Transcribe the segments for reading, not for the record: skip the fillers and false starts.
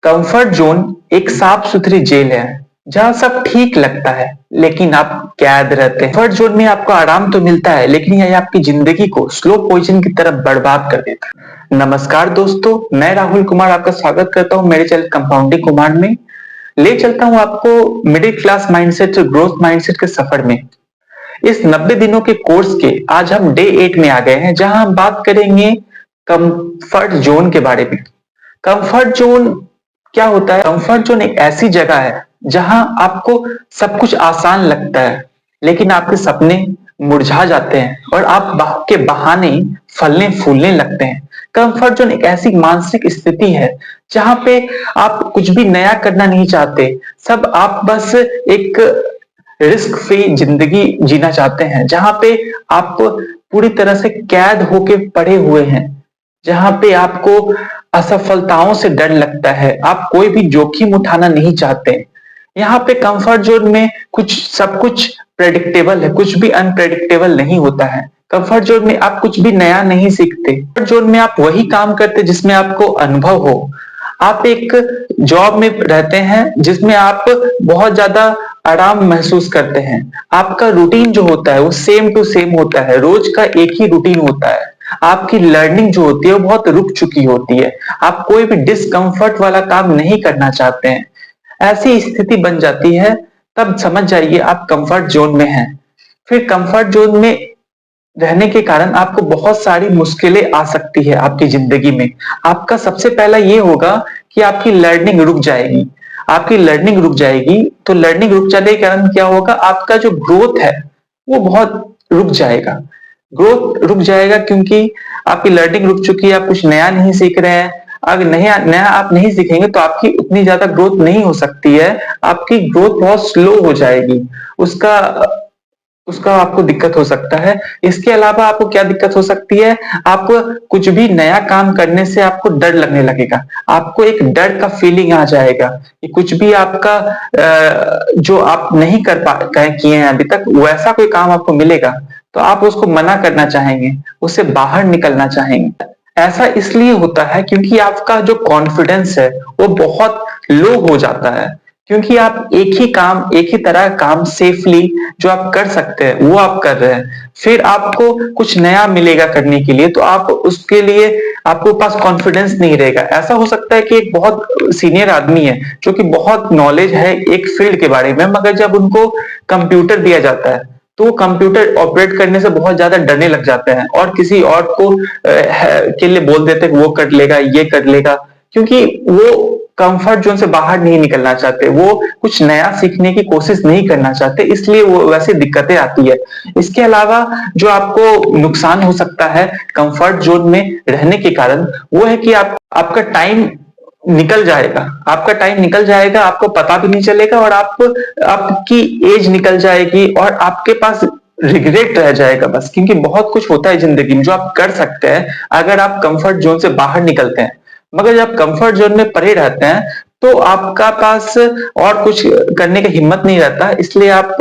Comfort zone एक साफ सुथरी जेल है जहां सब ठीक लगता है लेकिन आप कैद रहते हैं। कंफर्ट जोन में आपको आराम तो मिलता है लेकिन यह आपकी जिंदगी को स्लो पॉइजन की तरफ बर्बाद कर देता है। नमस्कार दोस्तों, मैं राहुल कुमार आपका स्वागत करता हूं मेरे चैनल कंपाउंडिंग कुमार में। ले चलता हूं आपको मिडिल क्लास माइंडसेट से ग्रोथ माइंडसेट के सफर में। इस 90 दिनों के कोर्स के आज हम डे 8 में आ गए हैं जहां हम बात करेंगे कंफर्ट जोन के बारे में। कंफर्ट जोन क्या होता है? कंफर्ट जोन एक ऐसी जगह है जहां आपको सब कुछ आसान लगता है लेकिन आपके सपने मुरझा जाते हैं और आप के बहाने फलने फूलने लगते हैं। कंफर्ट जोन एक ऐसी मानसिक स्थिति है जहां पे आप कुछ भी नया करना नहीं चाहते, सब आप बस एक रिस्क फ्री जिंदगी जीना चाहते हैं जहां पे आप पूरी तरह से कैद होके पड़े हुए हैं, जहां पे आपको असफलताओं से डर लगता है, आप कोई भी जोखिम उठाना नहीं चाहते। यहाँ पे कंफर्ट जोन में सब कुछ प्रेडिक्टेबल है, कुछ भी अनप्रेडिक्टेबल नहीं होता है। कंफर्ट जोन में आप कुछ भी नया नहीं सीखते। कंफर्ट जोन में आप वही काम करते जिसमें आपको अनुभव हो। आप एक जॉब में रहते हैं जिसमें आप बहुत ज्यादा आराम महसूस करते हैं। आपका रूटीन जो होता है वो सेम टू सेम होता है, रोज का एक ही रूटीन होता है। आपकी लर्निंग जो होती है वो बहुत रुक चुकी होती है। आप कोई भी डिस्कंफर्ट वाला काम नहीं करना चाहते हैं। ऐसी स्थिति बन जाती है, तब समझ जाइए आप कंफर्ट जोन में हैं। फिर कंफर्ट जोन में रहने के कारण आपको बहुत सारी मुश्किलें आ सकती है आपकी जिंदगी में। आपका सबसे पहला ये होगा कि आपकी लर्निंग रुक जाएगी। आपकी लर्निंग रुक जाएगी तो लर्निंग रुक जाने के कारण क्या होगा? आपका जो ग्रोथ है वो बहुत रुक जाएगा। ग्रोथ रुक जाएगा क्योंकि आपकी लर्निंग रुक चुकी है, आप कुछ नया नहीं सीख रहे हैं। अगर नया नया आप नहीं सीखेंगे तो आपकी उतनी ज्यादा ग्रोथ नहीं हो सकती है। आपकी ग्रोथ बहुत स्लो हो जाएगी। उसका उसका आपको दिक्कत हो सकता है। इसके अलावा आपको क्या दिक्कत हो सकती है? आपको कुछ भी नया काम करने से आपको डर लगने लगेगा। आपको एक डर का फीलिंग आ जाएगा कि कुछ भी आपका जो आप नहीं कर पा किए हैं अभी तक, वैसा कोई काम आपको मिलेगा तो आप उसको मना करना चाहेंगे, उससे बाहर निकलना चाहेंगे। ऐसा इसलिए होता है क्योंकि आपका जो कॉन्फिडेंस है वो बहुत लो हो जाता है। क्योंकि आप एक ही काम, एक ही तरह का काम सेफली जो आप कर सकते हैं वो आप कर रहे हैं। फिर आपको कुछ नया मिलेगा करने के लिए तो आप उसके लिए आपको पास कॉन्फिडेंस नहीं रहेगा। ऐसा हो सकता है कि एक बहुत सीनियर आदमी है जो कि बहुत नॉलेज है एक फील्ड के बारे में, मगर जब उनको कंप्यूटर दिया जाता है तो कंप्यूटर ऑपरेट करने से बहुत ज्यादा डरने लग जाते हैं और किसी और को के लिए बोल देते हैं कि वो कर लेगा, ये कर लेगा। क्योंकि वो कंफर्ट जोन से बाहर नहीं निकलना चाहते, वो कुछ नया सीखने की कोशिश नहीं करना चाहते, इसलिए वो वैसे दिक्कतें आती है। इसके अलावा जो आपको नुकसान हो सकता है कंफर्ट जोन में रहने के कारण, वो है कि आपका टाइम निकल जाएगा। आपका टाइम निकल जाएगा, आपको पता भी नहीं चलेगा और आपकी एज निकल जाएगी और आपके पास रिग्रेट रह जाएगा बस। क्योंकि बहुत कुछ होता है जिंदगी में जो आप कर सकते हैं अगर आप कंफर्ट जोन से बाहर निकलते हैं, मगर जब कंफर्ट जोन में पड़े रहते हैं तो आपका पास और कुछ करने की हिम्मत नहीं रहता, इसलिए आप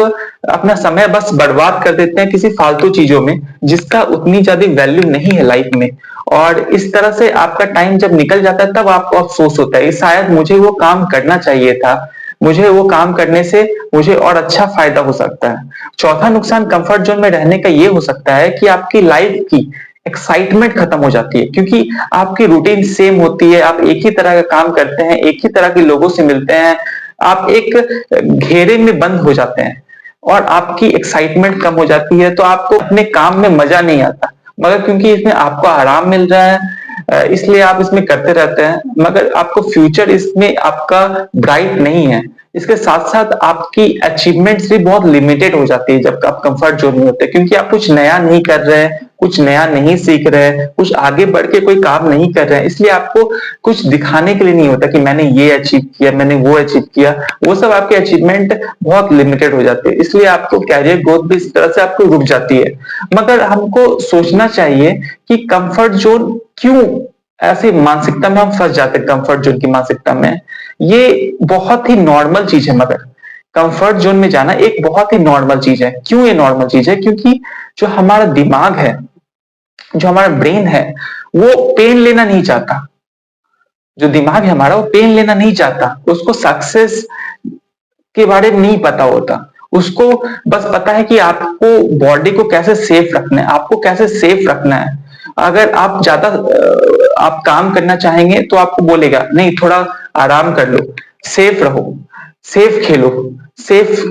अपना समय बस बर्बाद कर देते हैं किसी फालतू चीजों में जिसका उतनी ज्यादा वैल्यू नहीं है लाइफ में। और इस तरह से आपका टाइम जब निकल जाता है तब आपको अफसोस होता है, शायद मुझे वो काम करना चाहिए था, मुझे वो काम करने से मुझे और अच्छा फायदा हो सकता है। चौथा नुकसान कंफर्ट जोन में रहने का ये हो सकता है कि आपकी लाइफ की एक्साइटमेंट खत्म हो जाती है। क्योंकि आपकी रूटीन सेम होती है, आप एक ही तरह का काम करते हैं, एक ही तरह के लोगों से मिलते हैं, आप एक घेरे में बंद हो जाते हैं और आपकी एक्साइटमेंट कम हो जाती है तो आपको अपने काम में मजा नहीं आता। मगर क्योंकि इसमें आपको आराम मिल रहा है इसलिए आप इसमें करते रहते हैं, मगर आपको फ्यूचर इसमें आपका ब्राइट नहीं है। इसके साथ साथ आपकी अचीवमेंट्स भी बहुत लिमिटेड हो जाती है जब आप कंफर्ट जोन में होते हैं, क्योंकि आप कुछ नया नहीं कर रहे हैं, कुछ नया नहीं सीख रहे हैं, कुछ आगे बढ़ के कोई काम नहीं कर रहे हैं, इसलिए आपको कुछ दिखाने के लिए नहीं होता कि मैंने ये अचीव किया, मैंने वो अचीव किया। वो सब आपके अचीवमेंट बहुत लिमिटेड हो जाते हैं, इसलिए आपको कैरियर ग्रोथ भी इस तरह से आपको रुक जाती है। मगर हमको सोचना चाहिए कि कंफर्ट जोन क्यों ऐसी मानसिकता में हम फंस जाते हैं। कंफर्ट जोन की मानसिकता में ये बहुत ही नॉर्मल चीज है, मगर कंफर्ट जोन में जाना एक बहुत ही नॉर्मल चीज है। क्यों ये नॉर्मल चीज है? क्योंकि जो हमारा दिमाग है, जो हमारा ब्रेन है, वो पेन लेना नहीं चाहता। जो दिमाग है हमारा वो पेन लेना नहीं चाहता, उसको सक्सेस के बारे में नहीं पता होता। उसको बस पता है कि आपको बॉडी को कैसे सेफ रखना है, आपको कैसे सेफ रखना है। अगर आप ज्यादा आप काम करना चाहेंगे तो आपको बोलेगा नहीं थोड़ा आराम कर लो, सेफ रहो, सेफ खेलो, सेफ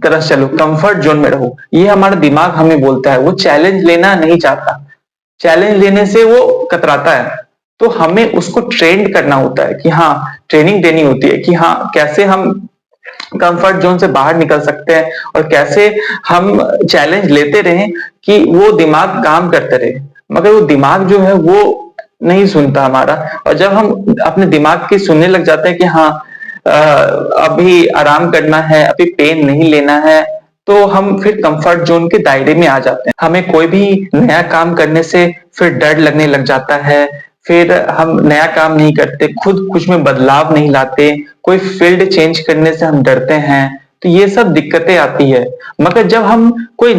तरह चलो, कंफर्ट जोन में रहो। ये हमारा दिमाग हमें बोलता है, वो चैलेंज लेना नहीं चाहता, चैलेंज लेने से वो कतराता है। तो हमें उसको ट्रेंड करना होता है कि हाँ, ट्रेनिंग देनी होती है कि हाँ कैसे हम कंफर्ट जोन से बाहर निकल सकते हैं और कैसे हम चैलेंज लेते रहें कि वो दिमाग काम करते रहे। मगर वो दिमाग जो है वो नहीं सुनता हमारा। और जब हम अपने दिमाग की सुनने लग जाते हैं कि हाँ अभी आराम करना है, अभी पेन नहीं लेना है, तो हम फिर कंफर्ट जोन के दायरे में आ जाते हैं। हमें कोई भी नया काम करने से फिर डर लगने लग जाता है, फिर हम नया काम नहीं करते, खुद कुछ में बदलाव नहीं लाते, कोई फील्ड चेंज करने से हम डरते हैं। तो ये सब दिक्कतें आती है। मगर जब हम कोई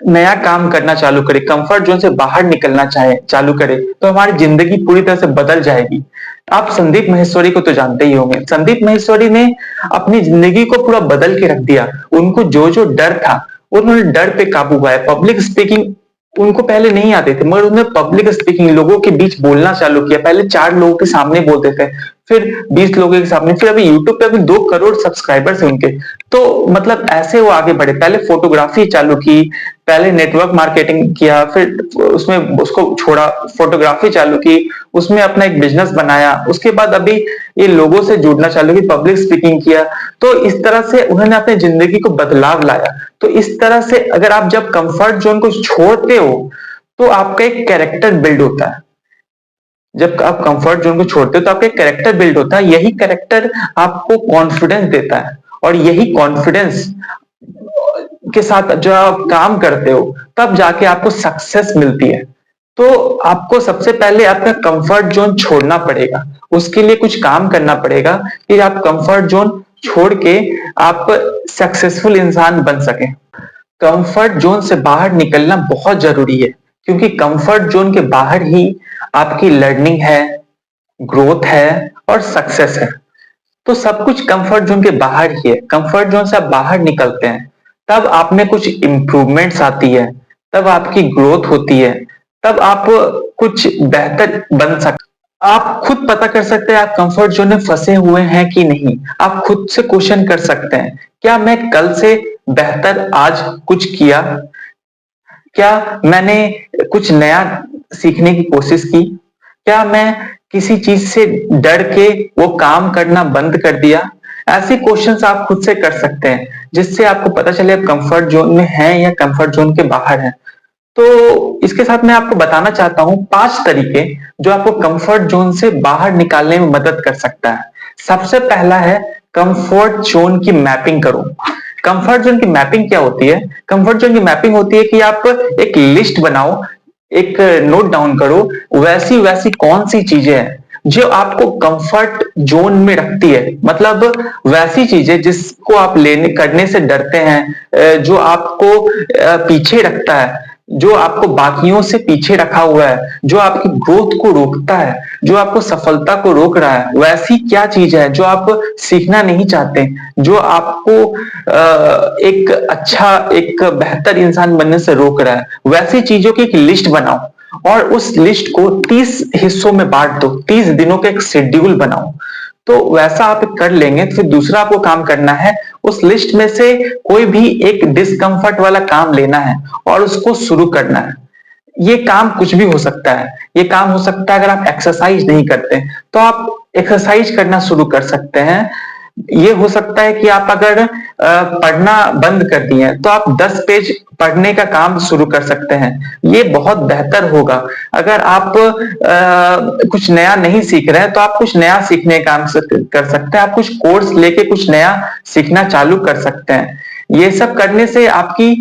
नया काम करना चालू करें, कंफर्ट जोन से बाहर निकलना चाहे चालू करें, तो हमारी जिंदगी पूरी तरह से बदल जाएगी। आप संदीप माहेश्वरी को तो जानते ही होंगे। संदीप माहेश्वरी ने अपनी जिंदगी को पूरा बदल के रख दिया। उनको जो जो डर था, उन्होंने डर पे काबू पाया। पब्लिक स्पीकिंग उनको पहले नहीं आते थे, मगर उन्होंने पब्लिक स्पीकिंग, लोगों के बीच बोलना चालू किया। पहले 4 लोगों के सामने बोलते थे, फिर 20 लोगों के सामने, फिर अभी यूट्यूब पे अभी 2 करोड़ सब्सक्राइबर्स हैं उनके। तो मतलब ऐसे वो आगे बढ़े। पहले फोटोग्राफी चालू की, पहले नेटवर्क मार्केटिंग किया, फिर उसमें उसको छोड़ा, फोटोग्राफी चालू की, उसमें अपना एक बिजनेस बनाया। उसके बाद अभी ये लोगों से जुड़ना चालू की, पब्लिक स्पीकिंग किया। तो इस तरह से उन्होंने अपनी जिंदगी को बदलाव लाया। तो इस तरह से अगर आप जब कंफर्ट जोन को छोड़ते हो तो आपका एक कैरेक्टर बिल्ड होता है। जब आप कंफर्ट जोन को छोड़ते हो तो आपका एक कैरेक्टर बिल्ड होता है। यही कैरेक्टर आपको कॉन्फिडेंस देता है, और यही कॉन्फिडेंस के साथ जो आप काम करते हो तब जाके आपको सक्सेस मिलती है। तो आपको सबसे पहले आपका कंफर्ट जोन छोड़ना पड़ेगा, उसके लिए कुछ काम करना पड़ेगा, फिर आप कंफर्ट जोन छोड़ के आप सक्सेसफुल इंसान बन सके। कंफर्ट जोन से बाहर निकलना बहुत जरूरी है, क्योंकि कंफर्ट जोन के बाहर ही आपकी लर्निंग है, ग्रोथ है और सक्सेस है। तो सब कुछ कंफर्ट जोन के बाहर ही है। कंफर्ट जोन से आप बाहर निकलते हैं तब आप में कुछ इंप्रूवमेंट्स आती है, तब आपकी ग्रोथ होती है, तब आप कुछ बेहतर बन सकते। आप खुद पता कर सकते हैं आप कंफर्ट जोन में फंसे हुए हैं कि नहीं। आप खुद से क्वेश्चन कर सकते हैं, क्या मैं कल से बेहतर आज कुछ किया? क्या मैंने कुछ नया सीखने की कोशिश की? क्या मैं किसी चीज से डर के वो काम करना बंद कर दिया? ऐसे क्वेश्चंस आप खुद से कर सकते हैं, जिससे आपको पता चले आप कंफर्ट जोन में हैं या कंफर्ट जोन के बाहर हैं। तो इसके साथ मैं आपको बताना चाहता हूं 5 तरीके जो आपको कंफर्ट जोन से बाहर निकालने में मदद कर सकता है। सबसे पहला है कंफर्ट जोन की मैपिंग करो। कंफर्ट जोन की मैपिंग क्या होती है? कंफर्ट जोन की मैपिंग होती है कि आप एक लिस्ट बनाओ, एक नोट डाउन करो, वैसी वैसी कौन सी चीजें हैं जो आपको कंफर्ट जोन में रखती है। मतलब वैसी चीजें जिसको आप लेने करने से डरते हैं, जो आपको पीछे रखता है, जो आपको बाकियों से पीछे रखा हुआ है, जो आपकी ग्रोथ को रोकता है, जो आपको सफलता को रोक रहा है। वैसी क्या चीज है जो आप सीखना नहीं चाहते, जो आपको एक अच्छा, एक बेहतर इंसान बनने से रोक रहा है? वैसी चीजों की एक लिस्ट बनाओ और उस लिस्ट को 30 हिस्सों में बांट दो। 30 दिनों का एक शेड्यूल बनाओ। तो वैसा आप कर लेंगे तो फिर दूसरा आपको काम करना है, उस लिस्ट में से कोई भी एक डिस्कंफर्ट वाला काम लेना है और उसको शुरू करना है। ये काम कुछ भी हो सकता है। ये काम हो सकता है, अगर आप एक्सरसाइज नहीं करते तो आप एक्सरसाइज करना शुरू कर सकते हैं। ये हो सकता है कि आप अगर पढ़ना बंद कर दिए हैं तो आप 10 पेज पढ़ने का काम शुरू कर सकते हैं। ये बहुत बेहतर होगा। अगर आप कुछ नया नहीं सीख रहे हैं तो आप कुछ नया सीखने का काम कर सकते हैं। आप कुछ कोर्स लेके कुछ नया सीखना चालू कर सकते हैं। ये सब करने से आपकी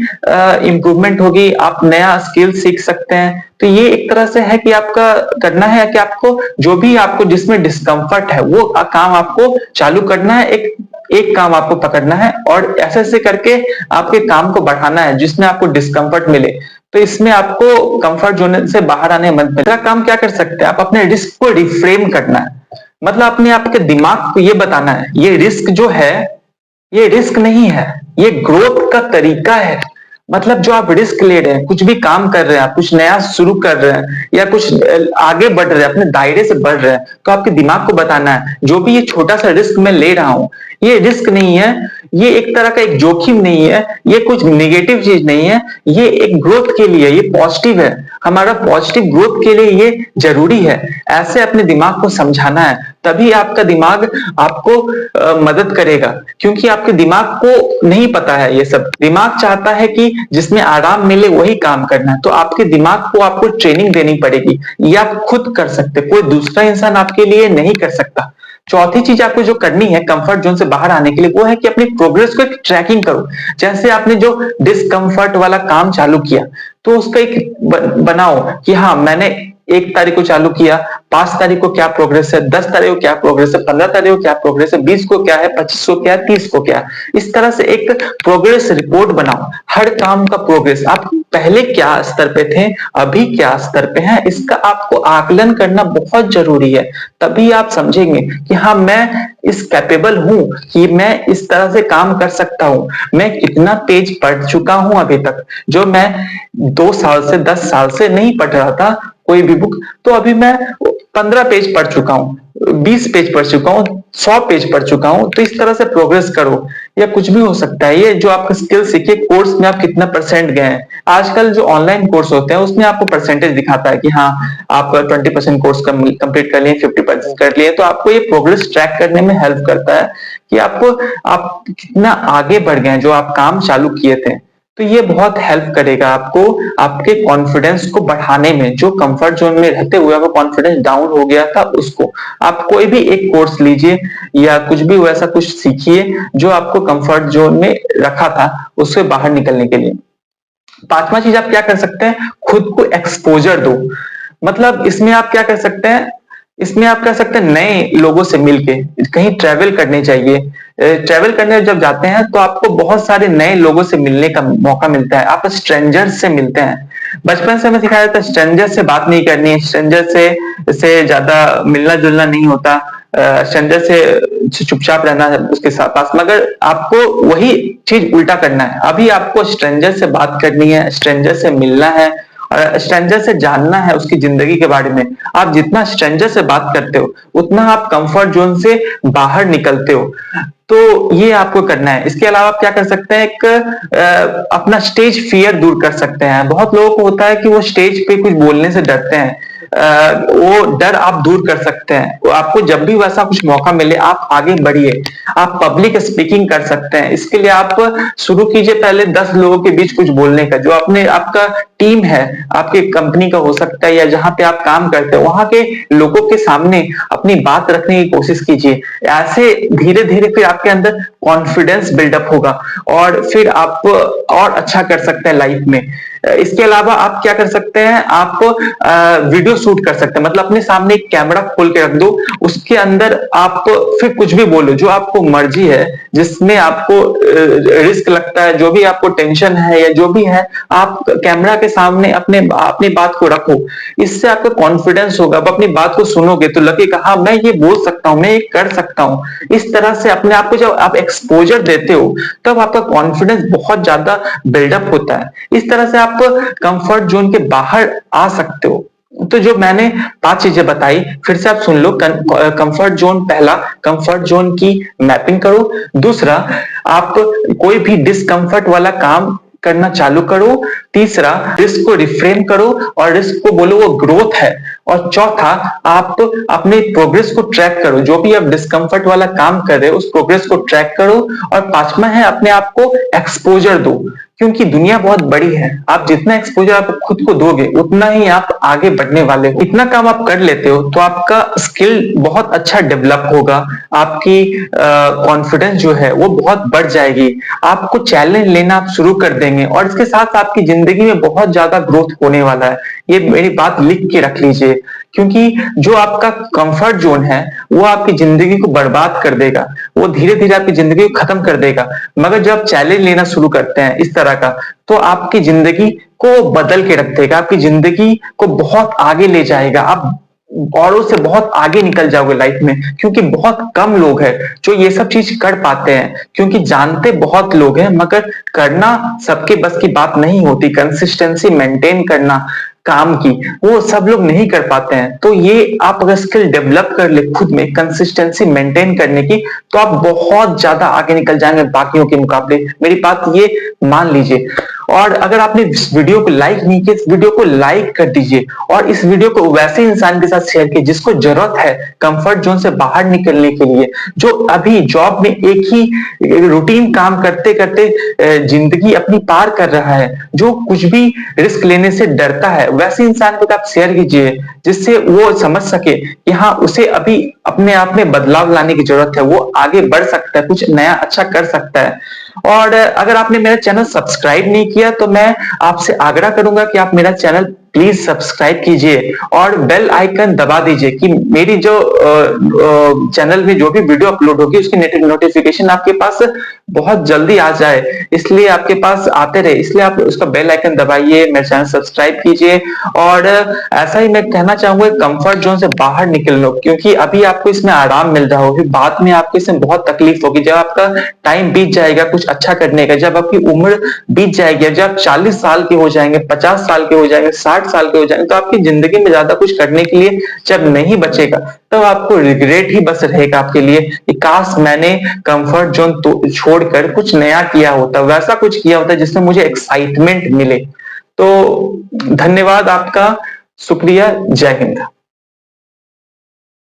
इंप्रूवमेंट होगी, आप नया स्किल सीख सकते हैं। तो ये एक तरह से है कि आपका करना है कि आपको जो भी आपको जिसमें डिस्कंफर्ट है वो काम आपको चालू करना है। एक एक काम आपको पकड़ना है और ऐसे ऐसे करके आपके काम को बढ़ाना है जिसमें आपको डिस्कंफर्ट मिले। तो इसमें आपको कंफर्ट जोन से बाहर आने में मदद मिलेगा। काम क्या कर सकते हैं आप? अपने रिस्क को रिफ्रेम करना है। मतलब अपने आपके दिमाग को ये बताना है ये रिस्क जो है ये रिस्क नहीं है, ये ग्रोथ का तरीका है। मतलब जो आप रिस्क ले रहे हैं, कुछ भी काम कर रहे हैं, आप कुछ नया शुरू कर रहे हैं या कुछ आगे बढ़ रहे हैं, अपने दायरे से बढ़ रहे हैं, तो आपके दिमाग को बताना है जो भी ये छोटा सा रिस्क मैं ले रहा हूं, ये रिस्क नहीं है, ये एक तरह का एक जोखिम नहीं है, ये कुछ निगेटिव चीज नहीं है, ये एक ग्रोथ के लिए ये पॉजिटिव है, हमारा पॉजिटिव ग्रोथ के लिए ये जरूरी है। ऐसे अपने दिमाग को समझाना है, तभी आपका दिमाग आपको मदद करेगा, क्योंकि आपके दिमाग को नहीं पता है ये सब। दिमाग चाहता है कि जिसमें आराम मिले वही काम करना है, तो आपके दिमाग को आपको ट्रेनिंग देनी पड़ेगी। ये आप खुद कर सकते, कोई दूसरा इंसान आपके लिए नहीं कर सकता। चौथी चीज आपको जो करनी है कंफर्ट जोन से बाहर आने के लिए, वो है कि अपनी प्रोग्रेस को एक ट्रैकिंग करो। जैसे आपने जो डिस्कंफर्ट वाला काम चालू किया, तो उसका एक बनाओ कि हाँ मैंने 1 तारीख को चालू किया, 5 तारीख को क्या प्रोग्रेस है, 10 तारीख को क्या प्रोग्रेस है, 15 तारीख को क्या प्रोग्रेस है, 20 को क्या है, 25 को क्या है, 30 को क्या है। इस तरह से एक प्रोग्रेस रिपोर्ट बनाओ, हर काम का प्रोग्रेस। आप पहले क्या स्तर पे थे, अभी क्या स्तर पे हैं, इसका आपको आकलन करना बहुत जरूरी है। तभी आप समझेंगे कि हाँ मैं इस कैपेबल हूं कि मैं इस तरह से काम कर सकता हूं। मैं कितना पेज पढ़ चुका हूं अभी तक, जो मैं 2 साल से 10 साल से नहीं पढ़ रहा था कोई भी बुक, तो अभी मैं 15 पेज पढ़ चुका हूँ, 20 पेज पढ़ चुका हूँ, 100 पेज पढ़ चुका हूँ। तो इस तरह से प्रोग्रेस करो, या कुछ भी हो सकता है। ये जो आपका स्किल सीखे, कोर्स में आप कितना परसेंट गए हैं, आजकल जो ऑनलाइन कोर्स होते हैं उसमें आपको परसेंटेज दिखाता है कि हाँ आप 20% कोर्स कंप्लीट कर लिए, 50% कर लिए। तो आपको ये प्रोग्रेस ट्रैक करने में हेल्प करता है कि आपको आप कितना आगे बढ़ गए हैं जो आप काम चालू किए थे। तो ये बहुत हेल्प करेगा आपको आपके कॉन्फिडेंस को बढ़ाने में। जो कंफर्ट जोन में रहते हुए आपका कॉन्फिडेंस डाउन हो गया था, उसको आप कोई भी एक कोर्स लीजिए या कुछ भी वैसा कुछ सीखिए जो आपको कंफर्ट जोन में रखा था, उससे बाहर निकलने के लिए। पांचवा चीज आप क्या कर सकते हैं, खुद को एक्सपोजर दो। मतलब इसमें आप क्या कर सकते हैं, इसमें आप कह सकते हैं नए लोगों से मिलके कहीं ट्रैवल करने चाहिए। ट्रैवल करने जब जाते हैं तो आपको बहुत सारे नए लोगों से मिलने का मौका मिलता है, आप स्ट्रेंजर्स से मिलते हैं। बचपन से हमें सिखाया जाता है स्ट्रेंजर से बात नहीं करनी है, स्ट्रेंजर से ज्यादा मिलना जुलना नहीं होता, स्ट्रेंजर से चुपचाप रहना है उसके साथ पास। मगर आपको वही चीज उल्टा करना है, अभी आपको स्ट्रेंजर से बात करनी है, स्ट्रेंजर से मिलना है और स्ट्रेंजर से जानना है उसकी जिंदगी के बारे में। आप जितना स्ट्रेंजर से बात करते हो उतना आप कंफर्ट जोन से बाहर निकलते हो। तो ये आपको करना है। इसके अलावा आप क्या कर सकते हैं, एक अपना स्टेज फियर दूर कर सकते हैं। बहुत लोगों को होता है कि वो स्टेज पे कुछ बोलने से डरते हैं, वो डर आप दूर कर सकते हैं। वो आपको जब भी वैसा कुछ मौका मिले आप आगे बढ़िए, आप पब्लिक स्पीकिंग कर सकते हैं। इसके लिए आप शुरू कीजिए पहले 10 लोगों के बीच कुछ बोलने का, जो अपने आपका टीम है, आपके कंपनी का हो सकता है या जहां पे आप काम करते हैं वहां के लोगों के सामने अपनी बात रखने की कोशिश कीजिए। ऐसे धीरे धीरे फिर आपके अंदर कॉन्फिडेंस बिल्डअप होगा और फिर आप और अच्छा कर सकते हैं लाइफ में। इसके अलावा आप क्या कर सकते हैं, आप वीडियो शूट कर सकते हैं। मतलब अपने सामने एक कैमरा खोल के रख दो, उसके अंदर आप फिर कुछ भी बोलो जो आपको मर्जी है, जिसमें आपको रिस्क लगता है, जो भी आपको टेंशन है या जो भी है, आप कैमरा के सामने अपने अपनी बात को रखो। इससे आपका कॉन्फिडेंस होगा, आप अपनी बात को सुनोगे तो लगेगा हाँ मैं ये बोल सकता हूँ, मैं ये कर सकता हूँ। इस तरह से अपने आप को जब आप एक्सपोजर देते हो तब आपका कॉन्फिडेंस बहुत ज्यादा बिल्डअप होता है। इस तरह से आप कंफर्ट जोन के बाहर आ सकते हो। तो जो मैंने 5 चीजें बताई फिर से आप सुन लो। कंफर्ट जोन, पहला कंफर्ट जोन की मैपिंग करो। दूसरा, आप कोई भी डिस्कंफर्ट वाला काम करना चालू करो। तीसरा, रिस्क को रिफ्रेम करो और रिस्क को बोलो वो ग्रोथ है। और चौथा, आप अपने प्रोग्रेस को ट्रैक करो, जो भी आप डिस्कंफर्ट वाला काम कर रहे हो उस प्रोग्रेस को ट्रैक करो। और पांचवा है, अपने आप को एक्सपोजर दो, क्योंकि दुनिया बहुत बड़ी है। आप जितना एक्सपोजर आप खुद को दोगे उतना ही आप आगे बढ़ने वाले हो। इतना काम आप कर लेते हो तो आपका स्किल बहुत अच्छा डेवलप होगा, आपकी कॉन्फिडेंस जो है वो बहुत बढ़ जाएगी, आपको चैलेंज लेना आप शुरू कर देंगे और इसके साथ आपकी जिंदगी में बहुत ज्यादा ग्रोथ होने वाला है। ये मेरी बात लिख के रख लीजिए, क्योंकि जो आपका कंफर्ट जोन है वो आपकी जिंदगी को बर्बाद कर देगा, वो धीरे धीरे आपकी जिंदगी को खत्म कर देगा। मगर जब आप चैलेंज लेना शुरू करते हैं इस तरह का, तो आपकी जिंदगी को बदल के रख देगा, आपकी जिंदगी को बहुत आगे ले जाएगा। आप औरों से बहुत आगे निकल जाओगे लाइफ में, क्योंकि बहुत कम लोग हैं जो ये सब चीज कर पाते हैं, क्योंकि जानते बहुत लोग हैं मगर करना सबके बस की बात नहीं होती। कंसिस्टेंसी मेंटेन करना काम की, वो सब लोग नहीं कर पाते हैं। तो ये आप अगर स्किल डेवलप कर ले खुद में कंसिस्टेंसी मेंटेन करने की, तो आप बहुत ज्यादा आगे निकल जाएंगे बाकियों के मुकाबले। मेरी बात ये मान लीजिए। और अगर आपने इस वीडियो को लाइक नहीं किया, इस वीडियो को लाइक कर दीजिए और इस वीडियो को वैसे इंसान के साथ शेयर कीजिए जिसको जरूरत है कंफर्ट जोन से बाहर निकलने के लिए, जो अभी जॉब में एक ही रूटीन काम करते करते जिंदगी अपनी पार कर रहा है, जो कुछ भी रिस्क लेने से डरता है। वैसे इंसान को आप शेयर कीजिए जिससे वो समझ सके कि हाँ, उसे अभी अपने आप में बदलाव लाने की जरूरत है, वो आगे बढ़ सकता है, कुछ नया अच्छा कर सकता है। और अगर आपने मेरा चैनल सब्सक्राइब नहीं किया तो मैं आपसे आग्रह करूंगा कि आप मेरा चैनल प्लीज सब्सक्राइब कीजिए और बेल आइकन दबा दीजिए कि मेरी जो चैनल में जो भी वीडियो अपलोड होगी उसकी नोटिफिकेशन आपके पास बहुत जल्दी आ जाए, इसलिए आपके पास आते रहे, इसलिए आप उसका बेल आइकन दबाइए, मेरे चैनल सब्सक्राइब कीजिए। और ऐसा ही मैं कहना चाहूंगा कंफर्ट जोन से बाहर निकल लो, क्योंकि अभी आपको इसमें आराम मिल रहा होगी, बाद में आपको इसमें बहुत तकलीफ होगी। जब आपका टाइम बीत जाएगा कुछ अच्छा करने का, जब आपकी उम्र बीत जाएगी, जब आप 40 साल के हो जाएंगे, 50 साल के हो जाएंगे, 60 साल के हो जाएंगे, तो आपकी जिंदगी में ज्यादा कुछ करने के लिए जब नहीं बचेगा, तब आपको रिग्रेट ही बस रहेगा आपके लिए कि काश मैंने कंफर्ट जोन तो छोड़कर कुछ नया किया होता, वैसा कुछ किया होता जिसमें मुझे एक्साइटमेंट मिले। तो धन्यवाद आपका, शुक्रिया, जय हिंद।